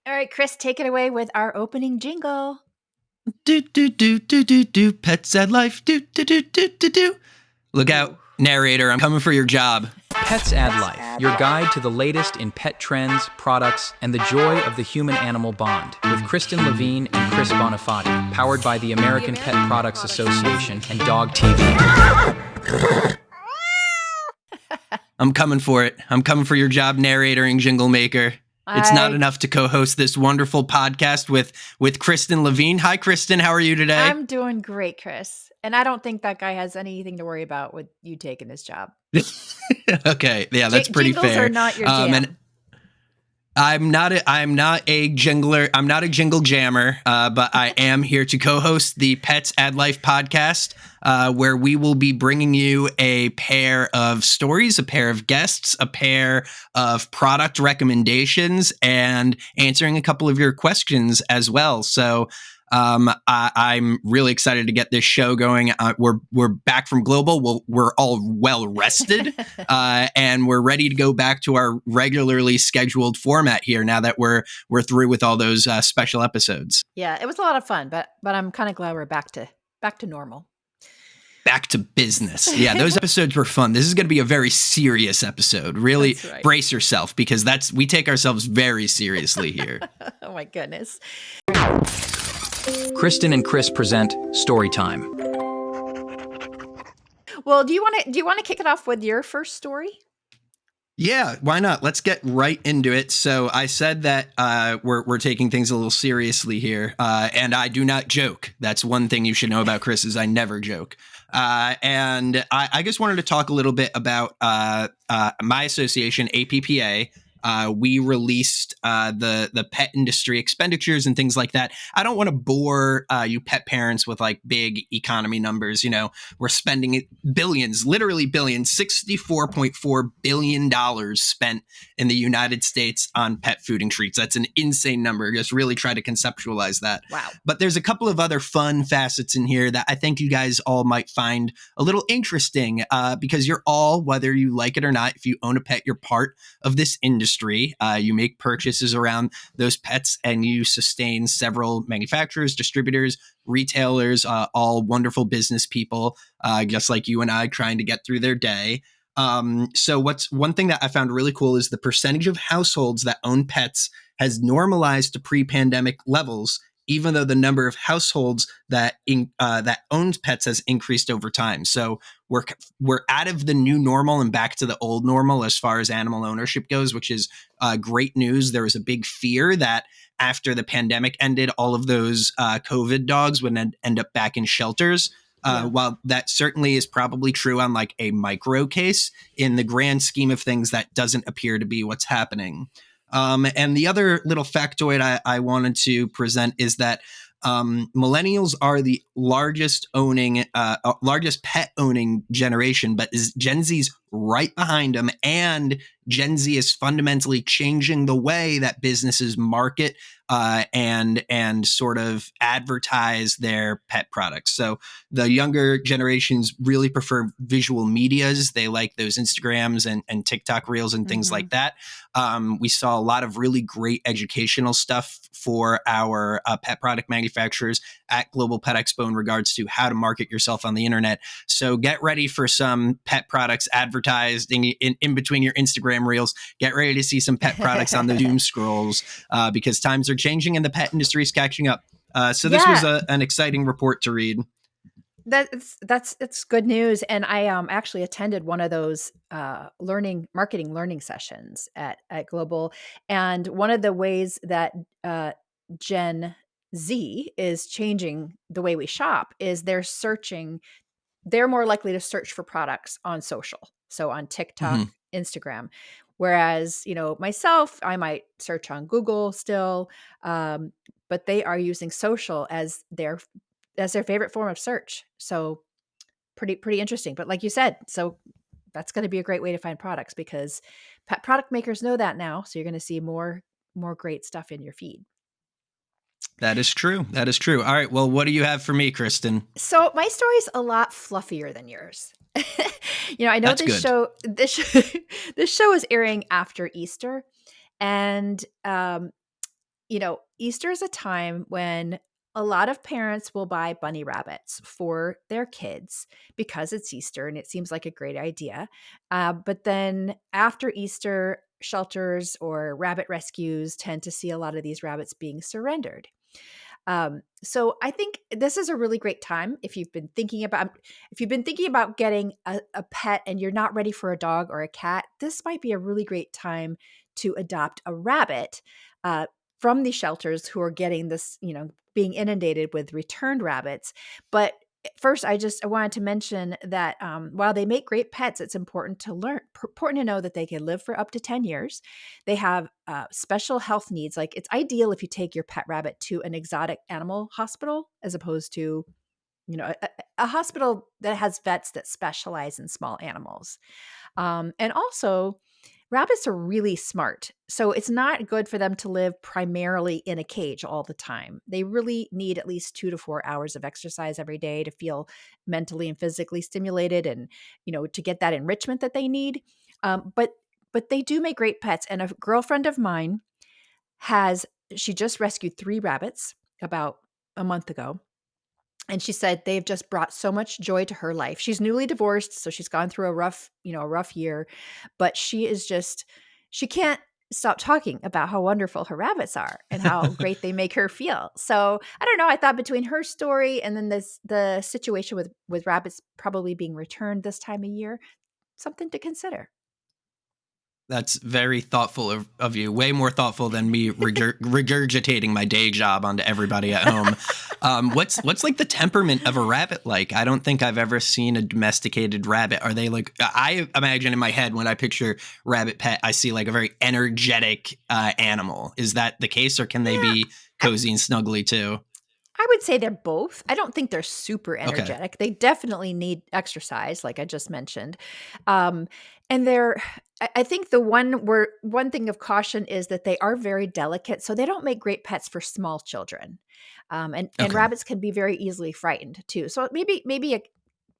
All right, Chris, take it away with our opening jingle. Do, do, do, do, do, do. Pets at Life. Do, do, do, do, do, do. Look out, narrator. I'm coming for your job. Pets Add Life, your guide to the latest in pet trends, products, and the joy of the human-animal bond, with Kristen Levine and Chris Bonifati, powered by the American Pet Products Association and Dog TV. I'm coming for it. I'm coming for your job, narrator and jingle maker. It's not enough to co-host this wonderful podcast with Kristen Levine. Hi, Kristen. How are you today? I'm doing great, Chris. And I don't think that guy has anything to worry about with you taking his job. Okay. Yeah, that's pretty Jingles fair. Are not your jam. And I'm not a jingler. I'm not a jingle jammer, but I am here to co-host the Pets Add Life podcast, where we will be bringing you a pair of stories, a pair of guests, a pair of product recommendations, and answering a couple of your questions as well. So I'm really excited to get this show going. We're back from global. We're all well rested, and we're ready to go back to our regularly scheduled format here. Now that we're through with all those special episodes. Yeah, it was a lot of fun, but I'm kind of glad we're back to normal. Back to business. Yeah, those episodes were fun. This is going to be a very serious episode. Really brace yourself, because we take ourselves very seriously here. Oh my goodness. Kristen and Chris present Storytime. Well, do you want to kick it off with your first story? Yeah, why not? Let's get right into it. So I said that we're taking things a little seriously here, and I do not joke. That's one thing you should know about Chris, is I never joke. And I just wanted to talk a little bit about my association, APPA. We released the pet industry expenditures and things like that. I don't want to bore you pet parents with like big economy numbers. You know, we're spending billions, literally billions, $64.4 billion spent in the United States on pet food and treats. That's an insane number. Just really try to conceptualize that. Wow. But there's a couple of other fun facets in here that I think you guys all might find a little interesting, because you're all, whether you like it or not, if you own a pet, you're part of this industry. You make purchases around those pets, and you sustain several manufacturers, distributors, retailers, all wonderful business people, just like you and I, trying to get through their day. So one thing that I found really cool is the percentage of households that own pets has normalized to pre-pandemic levels, even though the number of households that owns pets has increased over time. So we're out of the new normal and back to the old normal as far as animal ownership goes, which is great news. There was a big fear that after the pandemic ended, all of those COVID dogs would end up back in shelters. While that certainly is probably true on like a micro case, in the grand scheme of things, that doesn't appear to be what's happening. And the other little factoid I wanted to present is that millennials are the largest pet owning generation, but Gen Z's right behind them, and Gen Z is fundamentally changing the way that businesses market and sort of advertise their pet products. So the younger generations really prefer visual medias. They like those Instagrams and TikTok reels and things like that. We saw a lot of really great educational stuff for our pet product manufacturers at Global Pet Expo in regards to how to market yourself on the internet. So get ready for some pet products advertised in between your Instagram reels. Get ready to see some pet products on the doom scrolls, because times are changing and the pet industry is catching up. So this was an exciting report to read. It's good news. And I actually attended one of those marketing learning sessions at Global. And one of the ways that Gen Z is changing the way we shop is they're more likely to search for products on social. So on TikTok, Instagram. Whereas, myself, I might search on Google still, but they are using social as their favorite form of search. So pretty interesting. But like you said, so that's going to be a great way to find products, because pet product makers know that now. So you're going to see more great stuff in your feed. That is true. That is true. All right. Well, what do you have for me, Kristen? So my story's a lot fluffier than yours. I know this show is airing after Easter, and Easter is a time when a lot of parents will buy bunny rabbits for their kids because it's Easter and it seems like a great idea. But then after Easter, shelters or rabbit rescues tend to see a lot of these rabbits being surrendered. So I think this is a really great time if you've been thinking about getting a pet and you're not ready for a dog or a cat. This might be a really great time to adopt a rabbit from these shelters who are getting this, being inundated with returned rabbits. But first, I wanted to mention that while they make great pets, it's important to know that they can live for up to 10 years. They have special health needs. Like, it's ideal if you take your pet rabbit to an exotic animal hospital as opposed to, a hospital that has vets that specialize in small animals. And also, rabbits are really smart. So it's not good for them to live primarily in a cage all the time. They really need at least 2 to 4 hours of exercise every day to feel mentally and physically stimulated and, to get that enrichment that they need. But they do make great pets. And a girlfriend of mine she just rescued 3 rabbits about a month ago. And she said they've just brought so much joy to her life. She's newly divorced, so she's gone through a rough year, but she can't stop talking about how wonderful her rabbits are and how great they make her feel. So I don't know. I thought between her story and then the situation with rabbits probably being returned this time of year, something to consider. That's very thoughtful of you. Way more thoughtful than me regurgitating my day job onto everybody at home. What's like the temperament of a rabbit like? I don't think I've ever seen a domesticated rabbit. Are they like? I imagine in my head when I picture rabbit pet, I see like a very energetic animal. Is that the case, or can they be cozy and snuggly too? I would say they're both. I don't think they're super energetic. Okay. They definitely need exercise, like I just mentioned. And I think the one thing of caution is that they are very delicate, so they don't make great pets for small children. And rabbits can be very easily frightened too. So maybe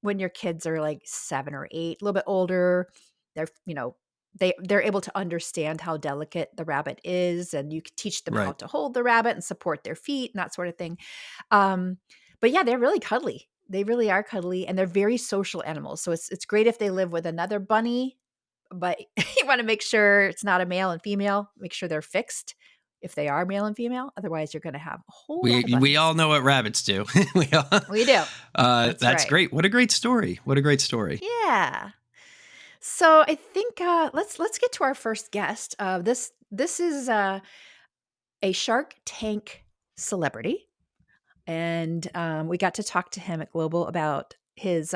when your kids are like 7 or 8, a little bit older, they're able to understand how delicate the rabbit is, and you can teach them how to hold the rabbit and support their feet and that sort of thing. But yeah, they're really cuddly. They really are cuddly, and they're very social animals. So it's great if they live with another bunny, but you want to make sure it's not a male and female. Make sure they're fixed if they are male and female. Otherwise, you're going to have a whole lot of bunnies. We all know what rabbits do. We do. That's great. What a great story. Yeah. So I think let's get to our first guest. This is a Shark Tank celebrity, and we got to talk to him at Global about his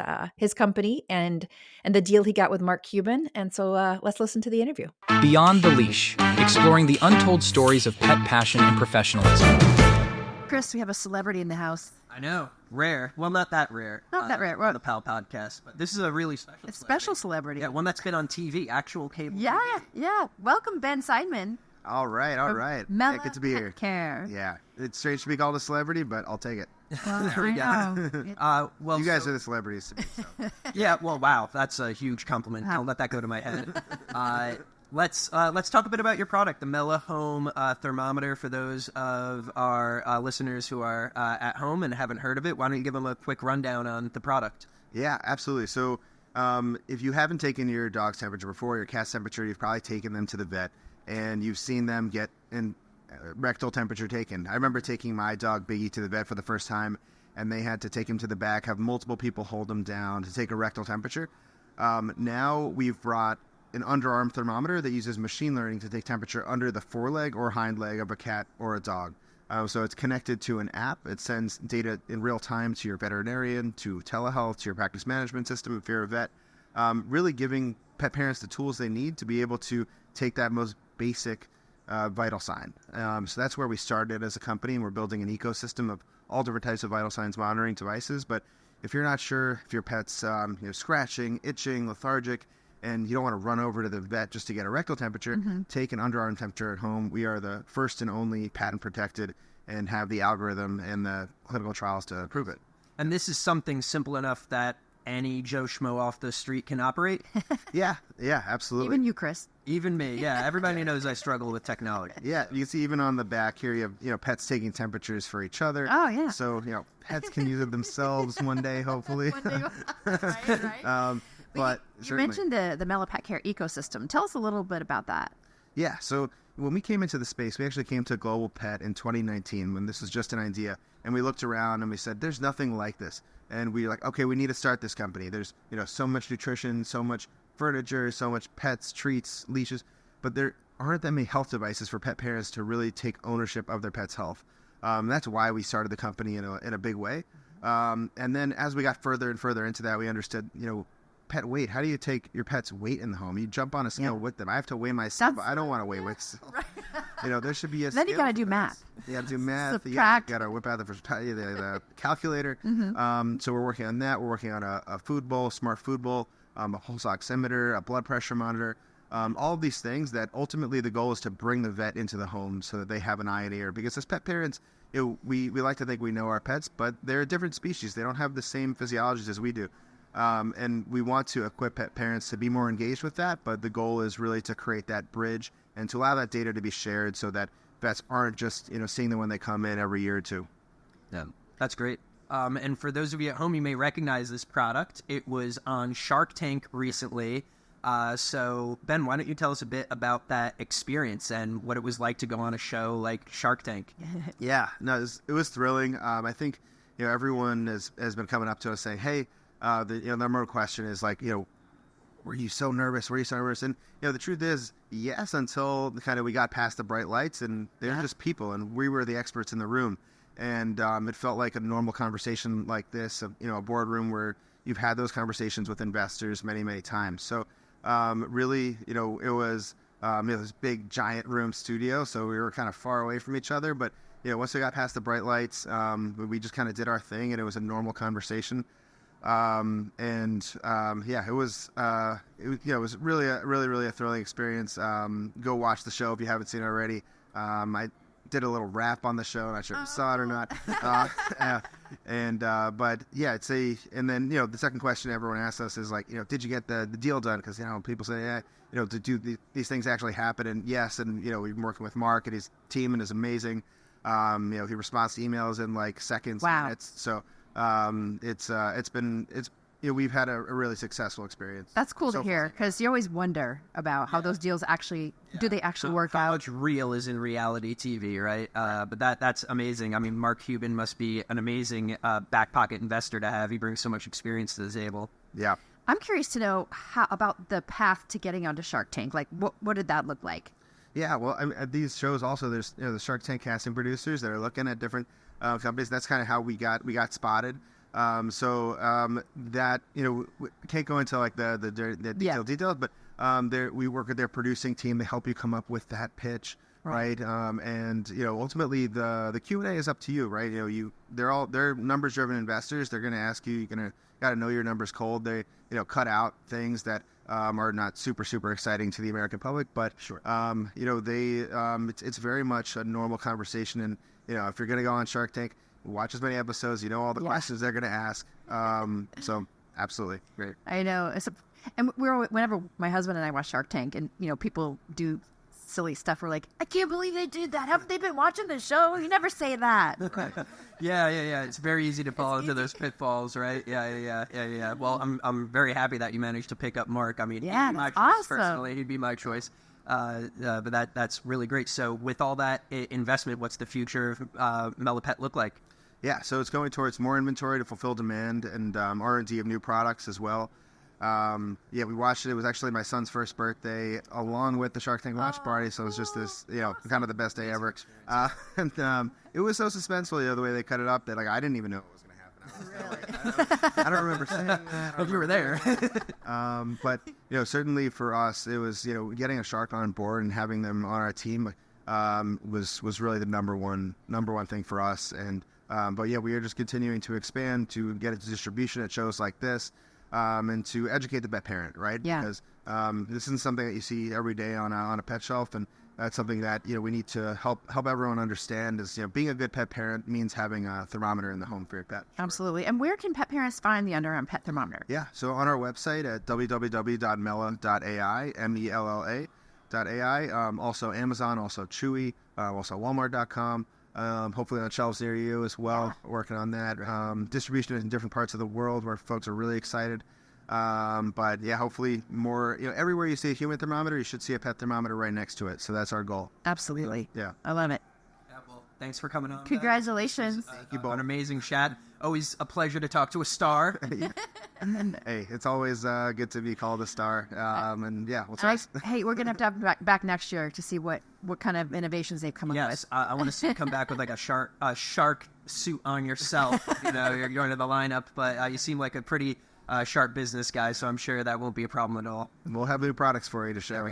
company and the deal he got with Mark Cuban. And so let's listen to the interview. Beyond the Leash, exploring the untold stories of pet passion and professionalism. Chris, we have a celebrity in the house. I know. Rare. Well, not that rare. Not that rare. On the PAL podcast. But this is a really special celebrity. Yeah, one that's been on TV, actual cable TV. Yeah. Welcome, Ben Seidman. All right. Mella good to be here. Pet Care. Yeah. It's strange to be called a celebrity, but I'll take it. Well, there we go. Well, you guys are the celebrities to me. So. Yeah, well, wow. That's a huge compliment. I'll let that go to my head. Let's talk a bit about your product, the Mella Home Thermometer. For those of our listeners who are at home and haven't heard of it, why don't you give them a quick rundown on the product? Yeah, absolutely. So if you haven't taken your dog's temperature before, your cat's temperature, you've probably taken them to the vet, and you've seen them get in rectal temperature taken. I remember taking my dog Biggie to the vet for the first time, and they had to take him to the back, have multiple people hold him down to take a rectal temperature. Now we've brought an underarm thermometer that uses machine learning to take temperature under the foreleg or hind leg of a cat or a dog. So it's connected to an app. It sends data in real time to your veterinarian, to telehealth, to your practice management system if you're a vet, really giving pet parents the tools they need to be able to take that most basic vital sign. So that's where we started as a company, and we're building an ecosystem of all different types of vital signs monitoring devices. But if you're not sure if your pet's scratching, itching, lethargic, and you don't want to run over to the vet just to get a rectal temperature, take an underarm temperature at home. We are the first and only patent protected and have the algorithm and the clinical trials to prove it. And this is something simple enough that any Joe Schmo off the street can operate. Yeah, absolutely. Even you, Chris. Even me, yeah. Everybody knows I struggle with technology. Yeah, you can see even on the back here, you have pets taking temperatures for each other. Oh yeah. So pets can use it themselves one day, hopefully. One day. Right. But you mentioned the Mella Pet Care ecosystem. Tell us a little bit about that. Yeah, so when we came into the space, we actually came to Global Pet in 2019 when this was just an idea. And we looked around and we said, there's nothing like this. And we were like, okay, we need to start this company. There's, so much nutrition, so much furniture, so much pets, treats, leashes. But there aren't that many health devices for pet parents to really take ownership of their pet's health. That's why we started the company in a big way. And then as we got further and further into that, we understood, pet weight. How do you take your pet's weight in the home? You jump on a scale with them. I have to weigh myself. I don't want to weigh myself. Right. There should be a. Then you got to do math. You got to do math. Subtract. You got to whip out the calculator. So we're working on that. We're working on a food bowl, smart food bowl, a pulse oximeter, a blood pressure monitor. All of these things that ultimately the goal is to bring the vet into the home so that they have an eye and ear. Because as pet parents, we like to think we know our pets, but they're a different species. They don't have the same physiologies as we do. And we want to equip pet parents to be more engaged with that, but the goal is really to create that bridge and to allow that data to be shared so that vets aren't just, seeing them when they come in every year or two. Yeah, that's great. And for those of you at home, you may recognize this product. It was on Shark Tank recently. So, Ben, why don't you tell us a bit about that experience and what it was like to go on a show like Shark Tank? Yeah, no, it was thrilling. I think, everyone has been coming up to us saying, hey, the number one question is like, were you so nervous? And, the truth is, yes, until kind of we got past the bright lights and they're just people and we were the experts in the room. And it felt like a normal conversation like this, a boardroom where you've had those conversations with investors many, many times. So really, it was this big giant room studio. So we were kind of far away from each other. But, once we got past the bright lights, we just kind of did our thing and it was a normal conversation. It was really a thrilling experience. Go watch the show if you haven't seen it already. I did a little rap on the show. Not sure if you saw it or not. And then, the second question everyone asks us is like, did you get the deal done? Cause people say, to do these things actually happen. And yes. And, we've been working with Mark and his team and is amazing. He responds to emails in like seconds, minutes. So, we've had a really successful experience. That's cool to hear because you always wonder about how those deals actually do they actually work out? How much real is in reality TV, right? But that's amazing. I mean, Mark Cuban must be an amazing back pocket investor to have. He brings so much experience to the table. Yeah. I'm curious to know about the path to getting onto Shark Tank. Like, what did that look like? Yeah, well, at these shows also, there's the Shark Tank casting producers that are looking at different companies. That's kind of how we got spotted. That we can't go into like the details, but we work with their producing team. They help you come up with that pitch, right? And ultimately the Q&A is up to you, right? They're numbers driven investors. They're going to ask you. You're got to know your numbers cold. They cut out things that are not super exciting to the American public, but sure. It's very much a normal conversation. And if you're going to go on Shark Tank, watch as many episodes. All the questions they're going to ask. So absolutely great. I know. And whenever my husband and I watch Shark Tank, and people do silly stuff, we're like, I can't believe they did that. Haven't they been watching the show? You never say that. Yeah. It's very easy to fall into those pitfalls, right? Yeah. Well, I'm very happy that you managed to pick up Mark. I mean, he'd be my choice, awesome. personally. He'd be my choice. But that's really great. So with all that investment, what's the future of Mella Pet look like? Yeah, so it's going towards more inventory to fulfill demand and R&D of new products as well. We watched it. It was actually my son's first birthday along with the Shark Tank launch party. So it was just this, kind of the best day ever. It was so suspenseful, the way they cut it up that like I didn't even know it was going to happen. I don't remember saying that. If you were there. But certainly for us, it was getting a shark on board and having them on our team was really the number one thing for us. And we are just continuing to expand to get it to distribution at shows like this. And to educate the pet parent, right? Yeah. Because this isn't something that you see every day on a pet shelf, and that's something that we need to help everyone understand. Is being a good pet parent means having a thermometer in the home for your pet. Absolutely. And where can pet parents find the underarm pet thermometer? Yeah, so on our website at www.mella.ai, MELLA.ai. Also Amazon, also Chewy, also Walmart.com. Hopefully on shelves near you as well. Working on that. Distribution in different parts of the world where folks are really excited. But yeah, hopefully more, everywhere you see a human thermometer, you should see a pet thermometer right next to it. So that's our goal. Absolutely. Yeah. I love it. Yeah, well, thanks for coming on. Congratulations. Thank you both. An amazing chat. Always a pleasure to talk to a star. Hey, it's always good to be called a star. And yeah, we'll talk. Hey, we're gonna have to back next year to see what kind of innovations they've come up with. Yes, I want to come back with like a shark suit on yourself. You're going to the lineup, but you seem like a pretty sharp business guy, so I'm sure that won't be a problem at all. We'll have new products for you to share.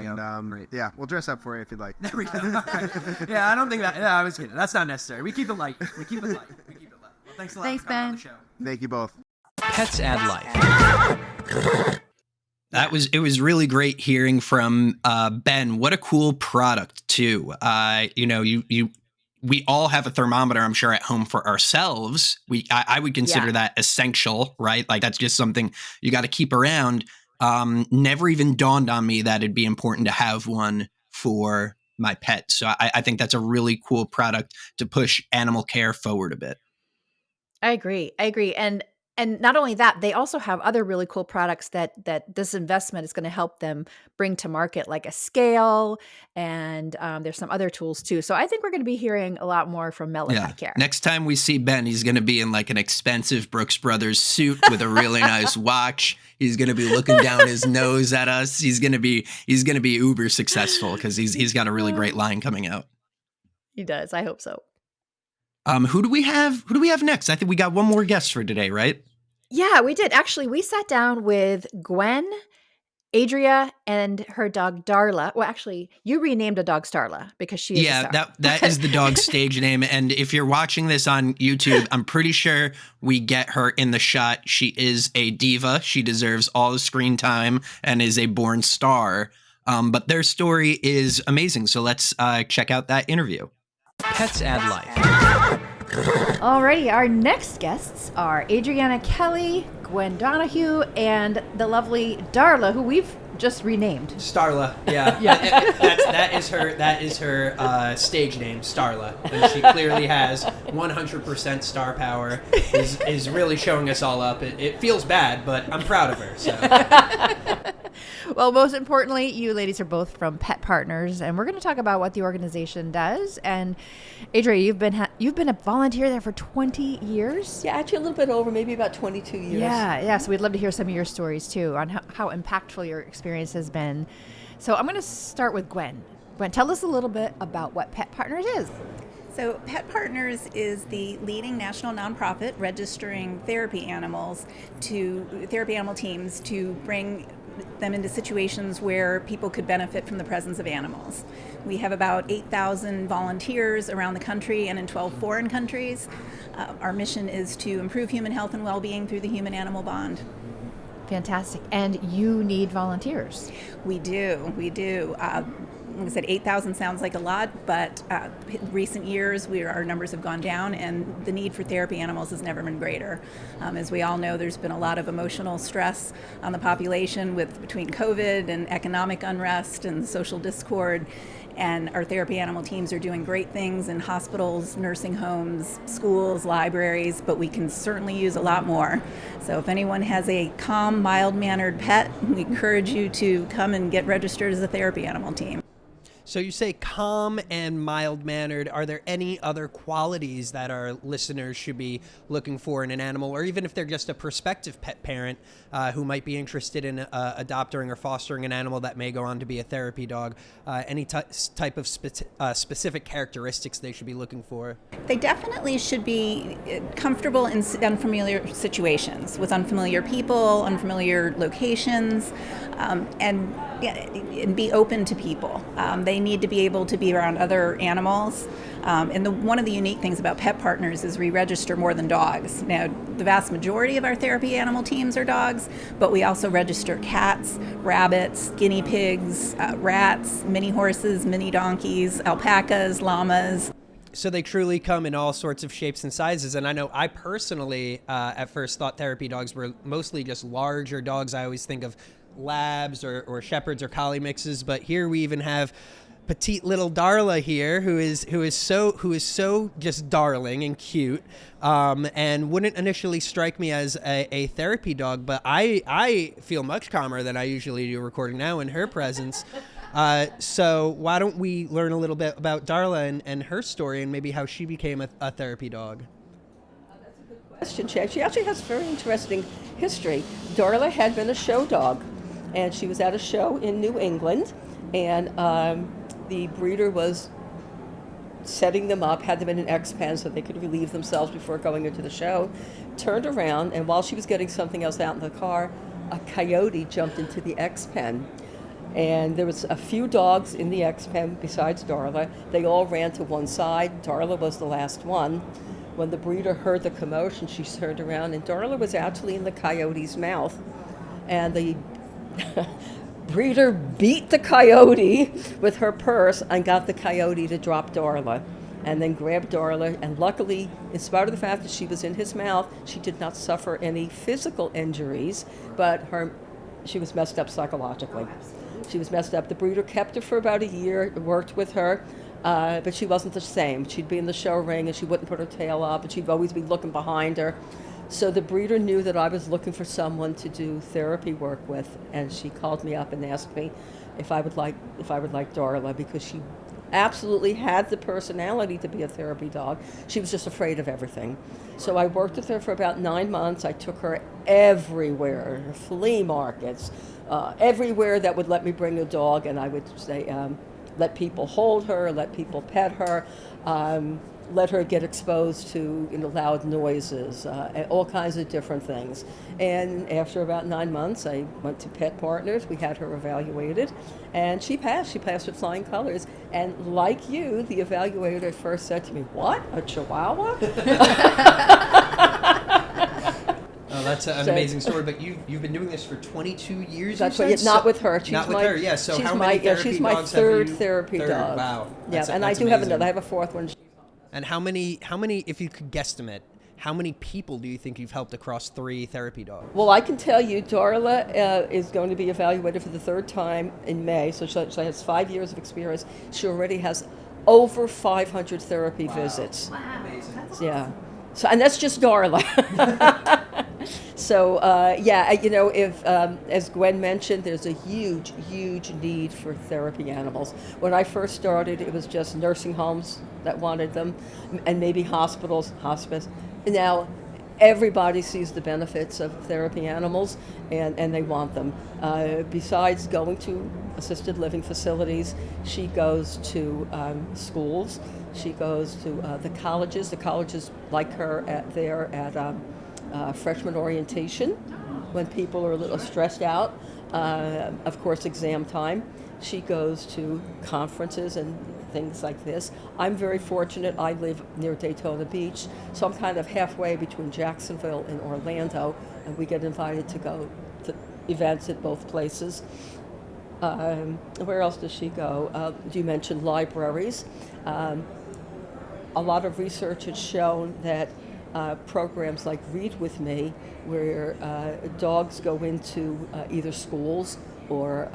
Great. Yeah, we'll dress up for you if you'd like. There we go. Right. Yeah, I don't think that. Yeah, I was kidding. That's not necessary. We keep it light. Well, thanks a lot. Thanks, for coming on Ben. the show. Thank you both. Pets add life. It was really great hearing from Ben. What a cool product too. We all have a thermometer, I'm sure, at home for ourselves. I would consider that essential, right? Like that's just something you got to keep around. Never even dawned on me that it'd be important to have one for my pet. So I think that's a really cool product to push animal care forward a bit. I agree. And not only that, they also have other really cool products that this investment is going to help them bring to market, like a scale, and there's some other tools too. So I think we're going to be hearing a lot more from Mella Pet Care. Next time we see Ben, he's going to be in like an expensive Brooks Brothers suit with a really nice watch. He's going to be looking down his nose at us. He's going to be uber successful because he's got a really great line coming out. He does. I hope so. Who do we have next? I think we got one more guest for today, right? Yeah, we did. Actually, we sat down with Gwyn, Adriana, and her dog Darla. Well, actually, you renamed a dog Starla because she is a star. that is the dog's stage name. And if you're watching this on YouTube, I'm pretty sure we get her in the shot. She is a diva. She deserves all the screen time and is a born star. But their story is amazing. So let's check out that interview. Pets add life. Alrighty, our next guests are Adriana Kelly, Gwyn Donahue, and the lovely Darla, who we've just renamed. Starla, yeah. That is her stage name, Starla. And she clearly has 100% star power, is really showing us all up. It feels bad, but I'm proud of her. So. Well, most importantly, you ladies are both from Pet Partners, and we're going to talk about what the organization does. And Adriana, you've been a volunteer there for 20 years? Yeah, actually a little bit over, maybe about 22 years. Yeah. So we'd love to hear some of your stories, too, on how impactful your experience has been. So I'm going to start with Gwyn. Gwyn, tell us a little bit about what Pet Partners is. So Pet Partners is the leading national nonprofit registering therapy animal teams to bring them into situations where people could benefit from the presence of animals. We have about 8,000 volunteers around the country and in 12 foreign countries. Our mission is to improve human health and well-being through the human-animal bond. Fantastic. And you need volunteers. We do. Like I said, 8,000 sounds like a lot, but recent years our numbers have gone down, and the need for therapy animals has never been greater. As we all know, there's been a lot of emotional stress on the population between COVID and economic unrest and social discord, and our therapy animal teams are doing great things in hospitals, nursing homes, schools, libraries, but we can certainly use a lot more. So if anyone has a calm, mild-mannered pet, we encourage you to come and get registered as a therapy animal team. So you say calm and mild-mannered. Are there any other qualities that our listeners should be looking for in an animal, or even if they're just a prospective pet parent who might be interested in adopting or fostering an animal that may go on to be a therapy dog, any type of specific characteristics they should be looking for? They definitely should be comfortable in unfamiliar situations with unfamiliar people, unfamiliar locations, and be open to people. They they need to be able to be around other animals. And one of the unique things about Pet Partners is we register more than dogs. Now, the vast majority of our therapy animal teams are dogs, but we also register cats, rabbits, guinea pigs, rats, mini horses, mini donkeys, alpacas, llamas. So they truly come in all sorts of shapes and sizes. And I know I personally at first thought therapy dogs were mostly just larger dogs. I always think of labs or shepherds or collie mixes, but here we even have petite little Darla here, who is so just darling and cute, and wouldn't initially strike me as a therapy dog, but I feel much calmer than I usually do recording now in her presence. So why don't we learn a little bit about Darla and her story and maybe how she became a therapy dog? That's a good question. She actually has a very interesting history. Darla had been a show dog, and she was at a show in New England, and the breeder was setting them up, had them in an X-pen so they could relieve themselves before going into the show, turned around, and while she was getting something else out in the car, a coyote jumped into the X-pen. And there was a few dogs in the X-pen besides Darla. They all ran to one side. Darla was the last one. When the breeder heard the commotion, she turned around, and Darla was actually in the coyote's mouth. And the breeder beat the coyote with her purse and got the coyote to drop Darla, and then grabbed Darla. And luckily, in spite of the fact that she was in his mouth, she did not suffer any physical injuries, but she was messed up psychologically. She was messed up. The breeder kept her for about a year, worked with her, but she wasn't the same. She'd be in the show ring, and she wouldn't put her tail up, and she'd always be looking behind her. So the breeder knew that I was looking for someone to do therapy work with, and she called me up and asked me if I would like Darla, because she absolutely had the personality to be a therapy dog. She was just afraid of everything. So I worked with her for about 9 months. I took her everywhere, flea markets, everywhere that would let me bring a dog, and I would say, let people hold her, let people pet her, let her get exposed to loud noises, all kinds of different things. And after about 9 months, I went to Pet Partners. We had her evaluated, and she passed. She passed with flying colors. And like you, the evaluator at first said to me, "What, a Chihuahua?" Oh, that's an amazing story. But you've been doing this for 22 years. That's right. Not with her. Not with her. Yeah. So how many therapy she's my dogs third have you? therapy dog. Wow. Yeah, and I do have another. I have a fourth one. And how many, if you could guesstimate, how many people do you think you've helped across 3 therapy dogs? Well, I can tell you, Darla is going to be evaluated for the 3rd time in May. So she has 5 years of experience. She already has over 500 therapy visits. Wow. Yeah. So, and that's just Darla. So, if, as Gwyn mentioned, there's a huge, huge need for therapy animals. When I first started, it was just nursing homes that wanted them, and maybe hospitals, hospice. Now, everybody sees the benefits of therapy animals, and they want them. Besides going to assisted living facilities, she goes to schools. She goes to the colleges. The colleges like her at freshman orientation when people are a little stressed out. Of course, exam time. She goes to conferences and things like this. I'm very fortunate. I live near Daytona Beach, so I'm kind of halfway between Jacksonville and Orlando, and we get invited to go to events at both places. Where else does she go? You mentioned libraries. A lot of research has shown that programs like Read With Me, where dogs go into either schools or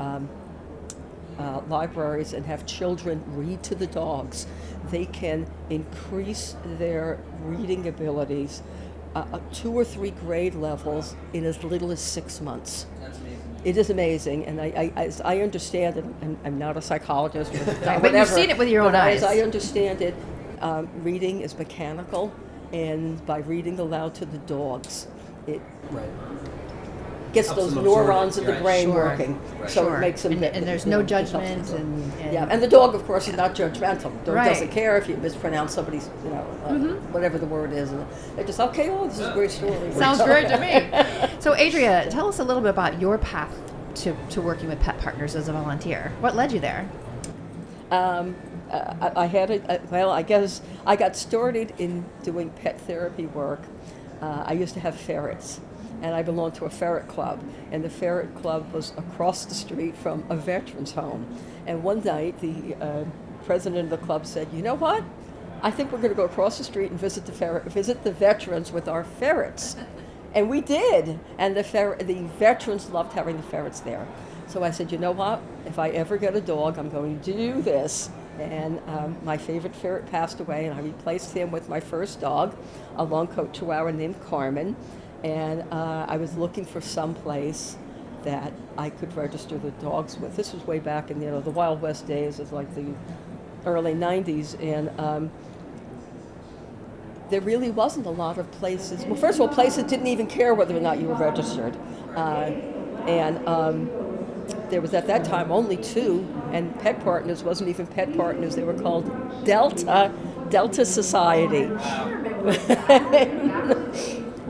libraries and have children read to the dogs, they can increase their reading abilities 2 or 3 grade levels in as little as 6 months. That's amazing. It is amazing, and as I understand it, I'm not a psychologist, or But whatever, you've seen it with your own eyes. As I understand it, reading is mechanical, and by reading aloud to the dogs, it gets Helps those them absorb neurons it, in the right. brain Sure. working, so Sure. it makes them. And there's no judgment, and yeah, and the dog, of course, is not judgmental. The dog Right. doesn't care if you mispronounce somebody's, whatever the word is. And they just, okay, this is a great story. sounds great to me. So, Adria, tell us a little bit about your path to working with Pet Partners as a volunteer. What led you there? I had I guess I got started in doing pet therapy work. I used to have ferrets, and I belonged to a ferret club, and the ferret club was across the street from a veterans home. And one night, the president of the club said, "You know what? I think we're going to go across the street and visit the veterans with our ferrets." And we did, and the veterans loved having the ferrets there. So I said, "You know what? If I ever get a dog, I'm going to do this." And my favorite ferret passed away, and I replaced him with my first dog, a long-coat Chihuahua named Carmen. And I was looking for some place that I could register the dogs with. This was way back in the Wild West days, of like the early '90s, and there really wasn't a lot of places. Well, first of all, places didn't even care whether or not you were registered, and there was at that time only two, and Pet Partners wasn't even Pet Partners. They were called Delta Society.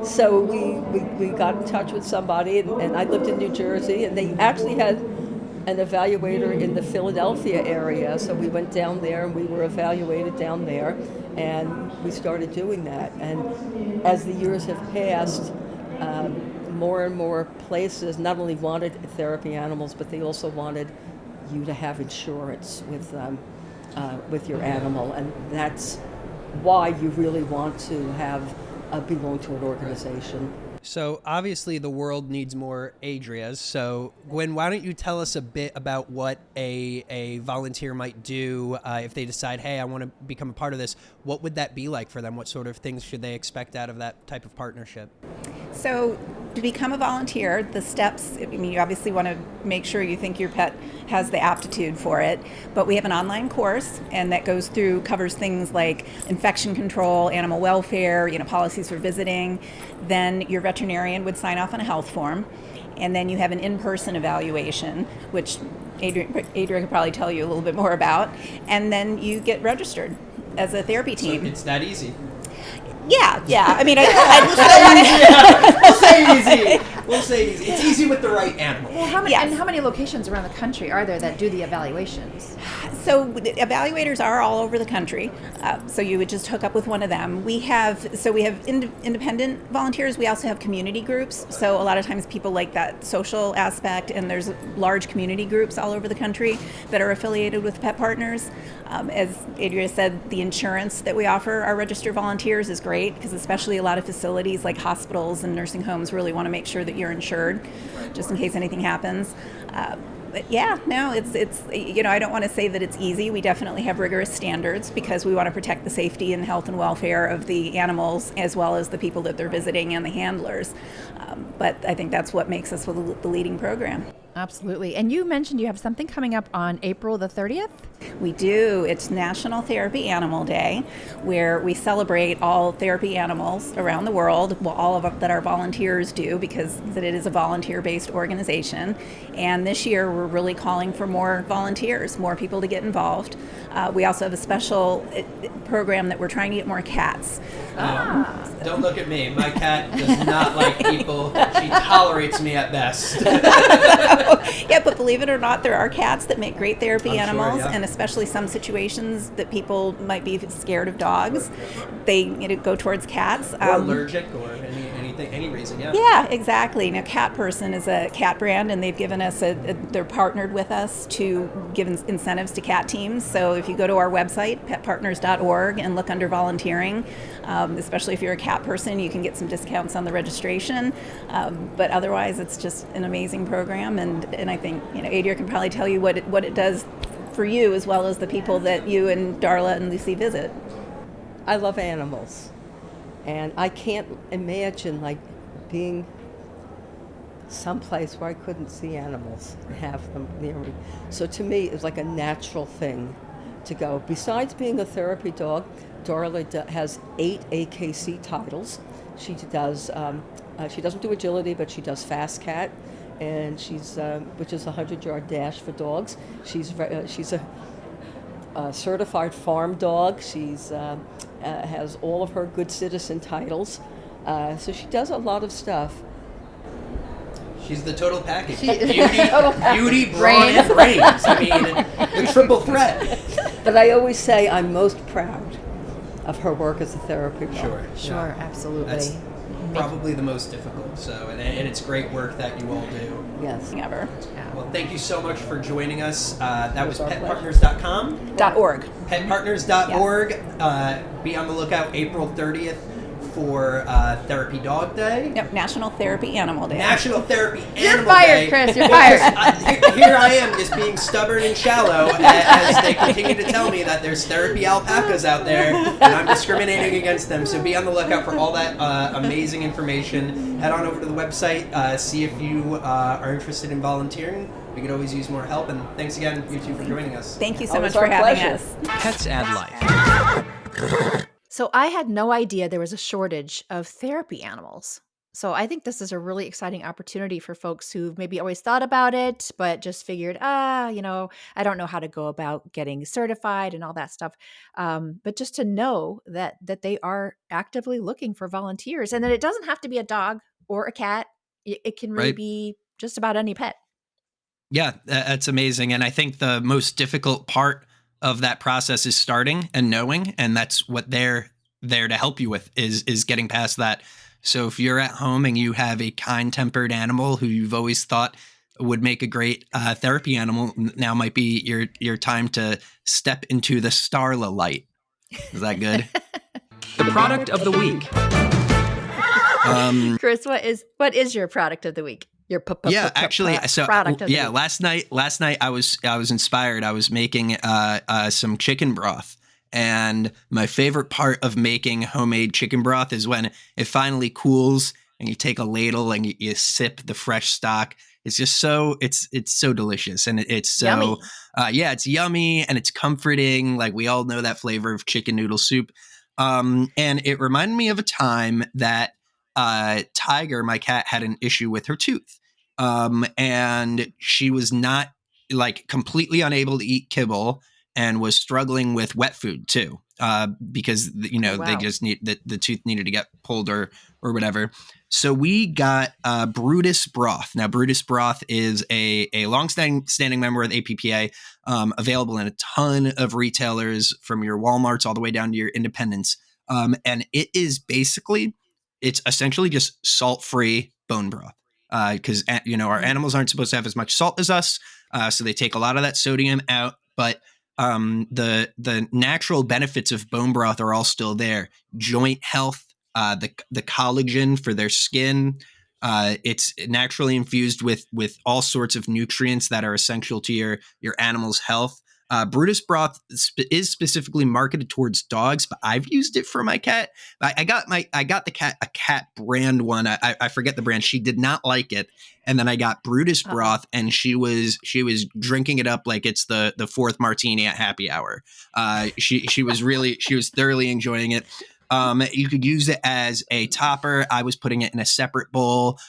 So we got in touch with somebody, and I lived in New Jersey, and they actually had an evaluator in the Philadelphia area. So we went down there, and we were evaluated down there, and we started doing that. And as the years have passed, more and more places not only wanted therapy animals, but they also wanted you to have insurance with your animal, and that's why you really want to have belong to an organization. So obviously the world needs more Adrias. So Gwyn, why don't you tell us a bit about what a volunteer might do if they decide, hey, I want to become a part of this. What would that be like for them? What sort of things should they expect out of that type of partnership? So to become a volunteer, the steps, I mean, you obviously want to make sure you think your pet has the aptitude for it, but we have an online course, and that covers things like infection control, animal welfare, policies for visiting. Then your veterinarian would sign off on a health form, and then you have an in-person evaluation, which Adriana could probably tell you a little bit more about, and then you get registered as a therapy team. So it's that easy. Yeah. I mean, We'll say easy. It's easy with the right animal. Well, how many locations around the country are there that do the evaluations? So evaluators are all over the country. So you would just hook up with one of them. We have independent volunteers. We also have community groups. So a lot of times people like that social aspect, and there's large community groups all over the country that are affiliated with Pet Partners. As Adriana said, the insurance that we offer our registered volunteers is great, because especially a lot of facilities like hospitals and nursing homes really want to make sure that you're insured, just in case anything happens. But yeah, no, it's I don't want to say that it's easy. We definitely have rigorous standards because we want to protect the safety and health and welfare of the animals, as well as the people that they're visiting and the handlers. But I think that's what makes us the leading program. Absolutely. And you mentioned you have something coming up on April the 30th? We do. It's National Therapy Animal Day, where we celebrate all therapy animals around the world, all of that our volunteers do, because it is a volunteer-based organization. And this year we're really calling for more volunteers, more people to get involved. We also have a special program that we're trying to get more cats. Don't look at me. My cat does not like people. She tolerates me at best. Yeah, but believe it or not, there are cats that make great therapy animals, sure, yeah. And especially some situations that people might be scared of dogs, they go towards cats. Or allergic, or any reason, yeah. Yeah, exactly. Now, Cat Person is a cat brand, and they've given us they're partnered with us to give incentives to cat teams. So if you go to our website, petpartners.org, and look under volunteering, especially if you're a cat person, you can get some discounts on the registration. But otherwise, it's just an amazing program, and I think Adriana can probably tell you what it does for you, as well as the people that you and Darla and Lucy visit. I love animals, and I can't imagine being someplace where I couldn't see animals and have them near me. So to me, it's like a natural thing to go. Besides being a therapy dog, Darla has 8 AKC titles. She does. She doesn't do agility, but she does Fast Cat, and she's which is a 100-yard dash for dogs. She's a certified farm dog. She's has all of her good citizen titles. So she does a lot of stuff. She's the total package. Beauty, Beauty, brawn, and brains. I mean, the triple threat. But I always say I'm most proud of her work as a therapy mom. Sure, absolutely. That's probably the most difficult. So, and it's great work that you all do. Yes. Ever. Well, thank you so much for joining us. That was our petpartners.com. .org. Petpartners.org. Be on the lookout April 30th for Therapy Dog Day. Yep, National Therapy Animal Day. National Therapy Animal You're fired, Day. Chris. You're fired. Here I am just being stubborn and shallow as they continue to tell me that there's therapy alpacas out there and I'm discriminating against them. So be on the lookout for all that amazing information. Head on over to the website, see if you are interested in volunteering. We could always use more help. And thanks again, you two, for joining us. Thank you so Always much for our having pleasure. us. Pets add life. So I had no idea there was a shortage of therapy animals. So I think this is a really exciting opportunity for folks who've maybe always thought about it, but just figured, I don't know how to go about getting certified and all that stuff. But just to know that they are actively looking for volunteers, and that it doesn't have to be a dog or a cat. It can really Right. be just about any pet. Yeah, that's amazing. And I think the most difficult part of that process is starting and knowing, and that's what they're there to help you with is getting past that. So if you're at home and you have a kind-tempered animal who you've always thought would make a great therapy animal, now might be your time to step into the Starla light. Is that good? The product of the week. Chris, what is your product of the week? Your Actually, so product of the week. last night I was inspired. I was making some chicken broth, and my favorite part of making homemade chicken broth is when it finally cools and you take a ladle and you sip the fresh stock. It's just it's so delicious, and it's so Yummy. It's yummy and it's comforting. Like, we all know that flavor of chicken noodle soup, and it reminded me of a time that Tiger, my cat, had an issue with her tooth. And she was not completely unable to eat kibble and was struggling with wet food too, because Wow. they just the tooth needed to get pulled or whatever. So we got Brutus broth. Now, Brutus broth is a long-standing member of the APPA, available in a ton of retailers, from your Walmarts all the way down to your independents. And it's essentially just salt-free bone broth. Because our animals aren't supposed to have as much salt as us, so they take a lot of that sodium out. But the natural benefits of bone broth are all still there. Joint health, the collagen for their skin. It's naturally infused with all sorts of nutrients that are essential to your animal's health. Brutus broth is specifically marketed towards dogs, but I've used it for my cat. I got the cat a cat brand one. I forget the brand. She did not like it, and then I got Brutus broth, and she was drinking it up like it's the fourth martini at happy hour. She was thoroughly enjoying it. You could use it as a topper. I was putting it in a separate bowl.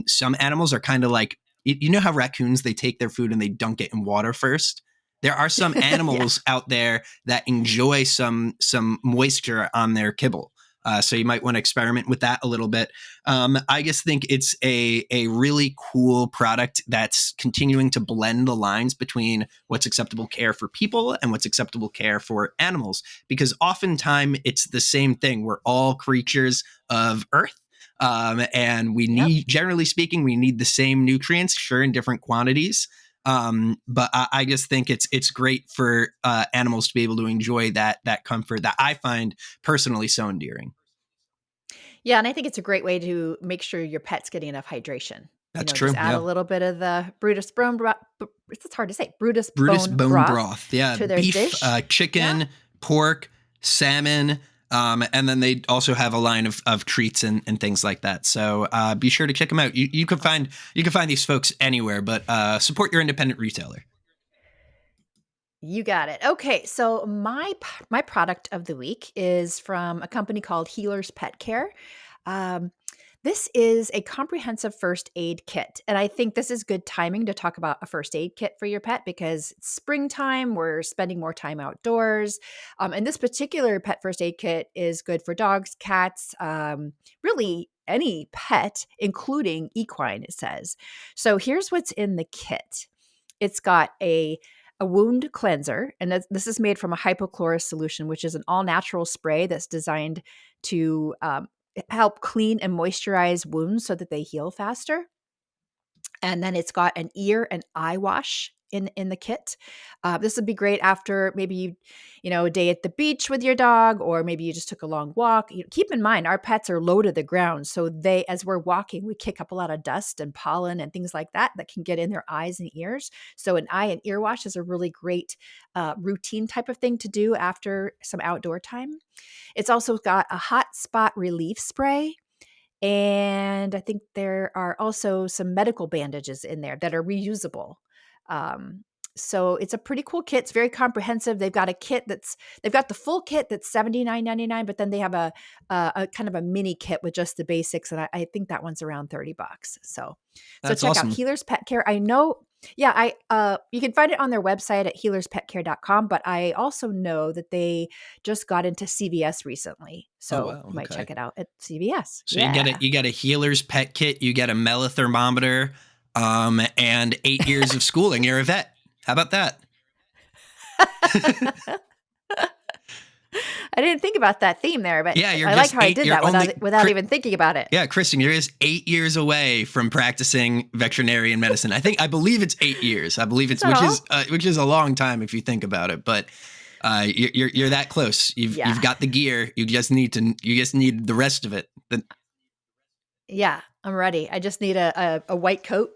Some animals are kind of like, you know how raccoons, they take their food and they dunk it in water first. There are some animals out there that enjoy some moisture on their kibble. So you might want to experiment with that a little bit. I just think it's a really cool product that's continuing to blend the lines between what's acceptable care for people and what's acceptable care for animals. Because oftentimes it's the same thing. We're all creatures of Earth. And we need, generally speaking, we need the same nutrients, sure, in different quantities. But I just think it's great for animals to be able to enjoy that comfort that I find personally so endearing. Yeah, and I think it's a great way to make sure your pet's getting enough hydration. That's true. Just add Yeah. a little bit of the Brutus bone broth. It's hard to say. Brutus bone broth. broth. Yeah. To their Beef, dish. Chicken, pork, salmon. And then they also have a line of treats and things like that. So be sure to check them out. You can find these folks anywhere, but support your independent retailer. You got it. Okay, so my product of the week is from a company called Healer's Pet Care. This is a comprehensive first aid kit. And I think this is good timing to talk about a first aid kit for your pet because it's springtime. We're spending more time outdoors. And this particular pet first aid kit is good for dogs, cats, really any pet, including equine, it says. So here's what's in the kit. It's got a wound cleanser, and this is made from a hypochlorous solution, which is an all-natural spray that's designed to help clean and moisturize wounds so that they heal faster. And then it's got an ear and eye wash in the kit. This would be great after maybe a day at the beach with your dog, or maybe you just took a long walk. Keep in mind, our pets are low to the ground, so as we're walking, we kick up a lot of dust and pollen and things like that can get in their eyes and ears. So an eye and ear wash is a really great routine type of thing to do after some outdoor time. It's also got a hot spot relief spray. And I think there are also some medical bandages in there that are reusable. So it's a pretty cool kit. It's very comprehensive. They've got the full kit that's $79.99, but then they have a kind of a mini kit with just the basics. And I think that one's around $30. So That's check awesome. out Healers Pet Care. I know. Yeah, you can find it on their website at healerspetcare.com, but I also know that they just got into CVS recently. So wow, you might okay. check it out at CVS. So you get a Healer's Pet Kit, you get a Mella Thermometer, and 8 years of schooling. You're a vet. How about that? I didn't think about that theme there, but Yeah, I like how I did that without even thinking about it. Yeah, Kristen, you're just 8 years away from practicing veterinarian medicine. I believe it's 8 years. I believe it's which is a long time if you think about it. But you're that close. You've got the gear. You just need the rest of it. Yeah, I'm ready. I just need a white coat.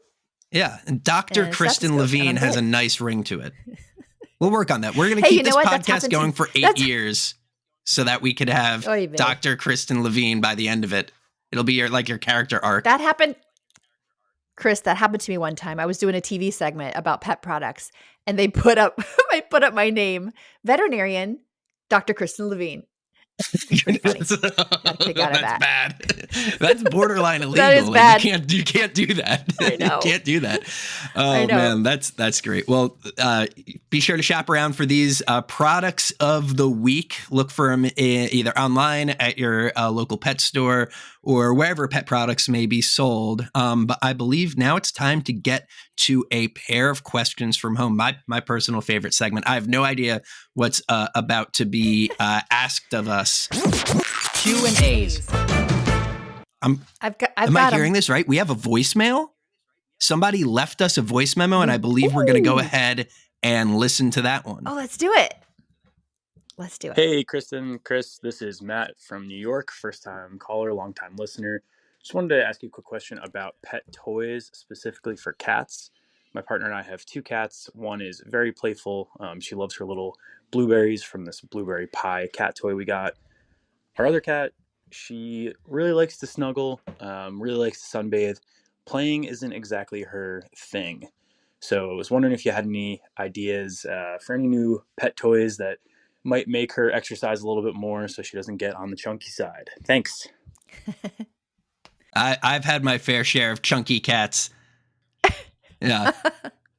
Yeah, and Dr. Kristen Levine has a nice ring to it. We'll work on that. We're going to keep this podcast going for 8 years so that we could have Dr. Kristen Levine by the end of it. It'll be your character arc. That happened, Chris, that happened to me one time. I was doing a TV segment about pet products, and they put up my name, veterinarian Dr. Kristen Levine. That's bad. That's borderline illegal. That is bad. You can't do that. I know. You can't do that. Oh man, that's great. Well, be sure to shop around for these products of the week. Look for them either online at your local pet store or wherever pet products may be sold. But I believe now it's time to get to a pair of questions from home. My personal favorite segment. I have no idea what's about to be asked of us. Q&As. Am I hearing this right? We have a voicemail? Somebody left us a voice memo, and I believe we're going to go ahead and listen to that one. Oh, let's do it. Hey, Kristen, Chris, this is Matt from New York. First time caller, long time listener. Just wanted to ask you a quick question about pet toys, specifically for cats. My partner and I have 2 cats. One is very playful. She loves her little blueberries from this blueberry pie cat toy we got. Our other cat, she really likes to snuggle, really likes to sunbathe. Playing isn't exactly her thing. So I was wondering if you had any ideas for any new pet toys that might make her exercise a little bit more so she doesn't get on the chunky side. Thanks. I've had my fair share of chunky cats. Yeah.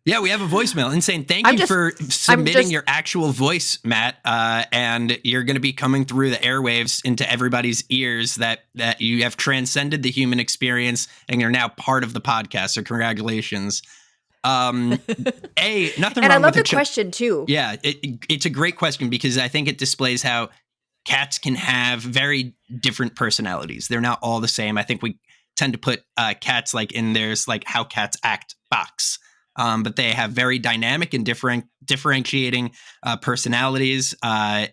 Yeah, we have a voicemail. Insane. Thank you for submitting your actual voice, Matt. And you're going to be coming through the airwaves into everybody's ears that you have transcended the human experience and you're now part of the podcast. So congratulations. Nothing and wrong I love with the question too. Yeah, it's a great question because I think it displays how cats can have very different personalities. They're not all the same. I think we tend to put cats in there's how cats act box. But they have very dynamic and differentiating personalities. I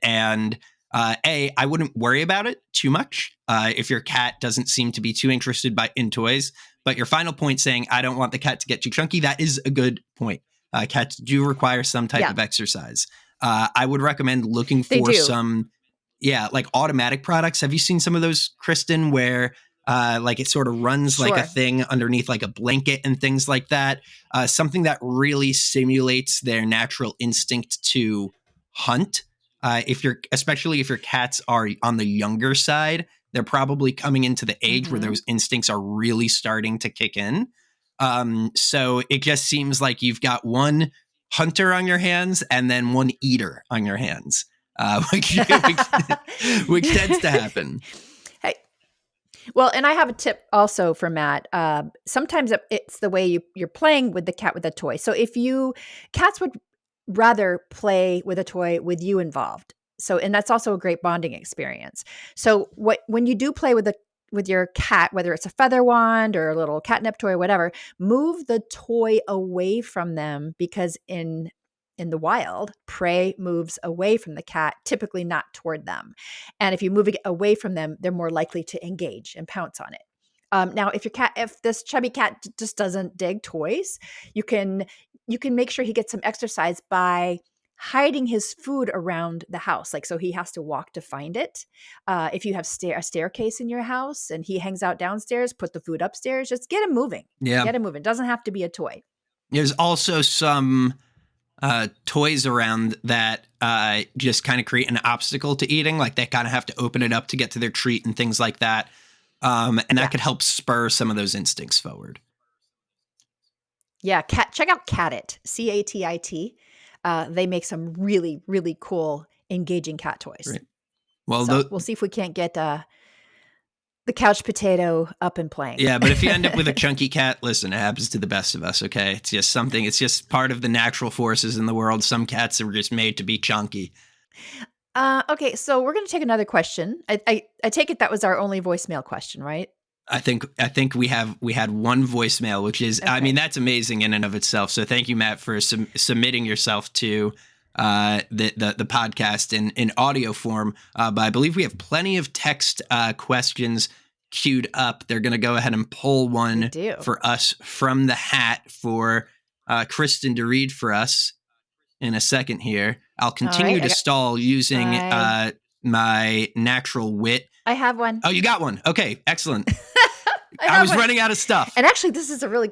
wouldn't worry about it too much if your cat doesn't seem to be too interested in toys. But your final point saying, I don't want the cat to get too chunky, that is a good point. Cats do require some type of exercise. I would recommend looking for some, automatic products. Have you seen some of those, Kristen, where it sort of runs like a thing underneath a blanket and things like that? Something that really simulates their natural instinct to hunt. Especially if your cats are on the younger side, they're probably coming into the age where those instincts are really starting to kick in. So it just seems like you've got one hunter on your hands and then one eater on your hands, which tends to happen. Hey, well, and I have a tip also for Matt. Sometimes it's the way you're playing with the cat with a toy. So cats would rather play with a toy with you involved. So, and that's also a great bonding experience. So when you do play with your cat, whether it's a feather wand or a little catnip toy or whatever, move the toy away from them, because in the wild, prey moves away from the cat, typically not toward them. And if you move it away from them, they're more likely to engage and pounce on it. Now, if this chubby cat just doesn't dig toys, you can make sure he gets some exercise by hiding his food around the house. Like, so he has to walk to find it. If you have a staircase in your house and he hangs out downstairs, put the food upstairs, just get him moving. Yeah. Get him moving. It doesn't have to be a toy. There's also some toys around that just kind of create an obstacle to eating. Like they kind of have to open it up to get to their treat and things like that. And that could help spur some of those instincts forward. Yeah. Check out Catit, CATIT. They make some really, really cool, engaging cat toys. Right. Well, so we'll see if we can't get the couch potato up and playing. Yeah, but if you end up with a chunky cat, listen, it happens to the best of us, okay? It's just part of the natural forces in the world. Some cats are just made to be chunky. Okay, so we're going to take another question. I take it that was our only voicemail question, right? I think we had one voicemail, which is, okay. I mean, that's amazing in and of itself. So thank you, Matt, for submitting yourself to the podcast in audio form. But I believe we have plenty of text questions queued up. They're going to go ahead and pull one for us from the hat for Kristen to read for us in a second here. I'll continue to stall using my natural wit. I have one. Oh, you got one. Okay, excellent. I was running out of stuff. And actually, this is a really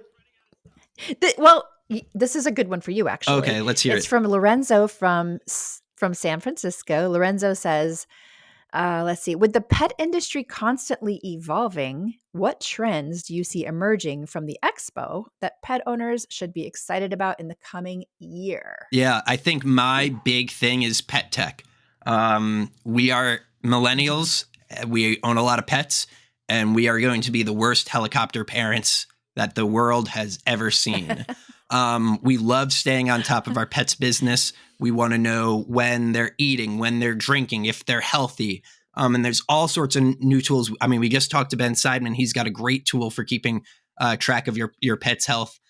this is a good one for you, actually. Okay, let's hear it. It's from Lorenzo from San Francisco. Lorenzo says, let's see, with the pet industry constantly evolving, what trends do you see emerging from the expo that pet owners should be excited about in the coming year? Yeah, I think my big thing is pet tech. We are millennials. We own a lot of pets, and we are going to be the worst helicopter parents that the world has ever seen. We love staying on top of our pets' business. We want to know when they're eating, when they're drinking, if they're healthy. And there's all sorts of new tools. I mean, we just talked to Ben Seidman. He's got a great tool for keeping track of your pet's health.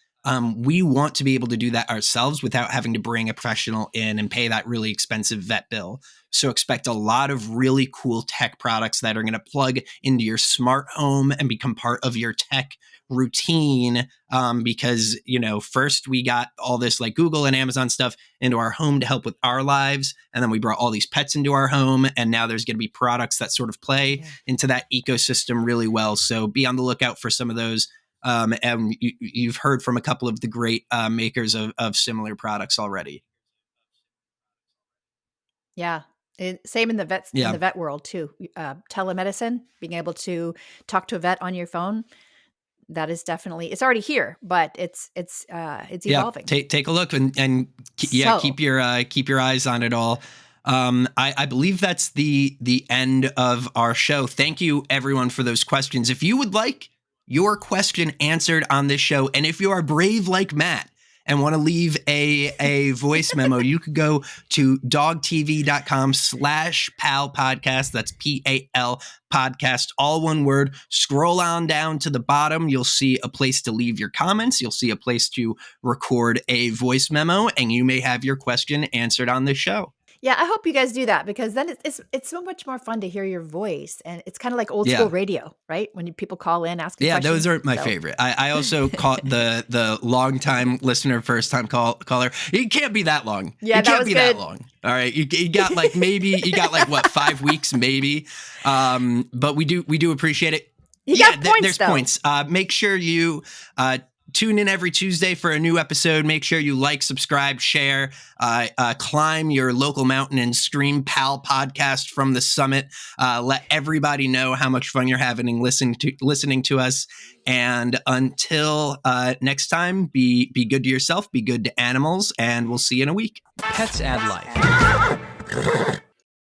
We want to be able to do that ourselves without having to bring a professional in and pay that really expensive vet bill. So expect a lot of really cool tech products that are going to plug into your smart home and become part of your tech routine. Because, first we got all this like Google and Amazon stuff into our home to help with our lives. And then we brought all these pets into our home. And now there's going to be products that sort of play into that ecosystem really well. So be on the lookout for some of those. And you've heard from a couple of the great makers of similar products already. Yeah. Same in the vet world too. Telemedicine, being able to talk to a vet on your phone. That is definitely, it's already here, but it's evolving. Take a look and keep your eyes on it all. I believe that's the end of our show. Thank you everyone for those questions. If you would like your question answered on this show, and if you are brave like Matt and want to leave a voice memo, you could go to dogtv.com/PAL podcast. That's PAL podcast, all one word. Scroll on down to the bottom. You'll see a place to leave your comments. You'll see a place to record a voice memo, and you may have your question answered on the show. Yeah, I hope you guys do that, because then it's so much more fun to hear your voice, and it's kind of like old school radio, right? When people call in asking questions. Yeah, those are my favorite. I also caught the long time listener, first time caller. It can't be that long. Yeah, that can't be that long. All right, you got like 5 weeks maybe, but we do appreciate it. Got points, there's though. Points. Make sure you Tune in every Tuesday for a new episode. Make sure you like, subscribe, share, climb your local mountain and stream PAL podcast from the summit. Let everybody know how much fun you're having listening to us. And until next time, be good to yourself, be good to animals, and we'll see you in a week. Pets add life.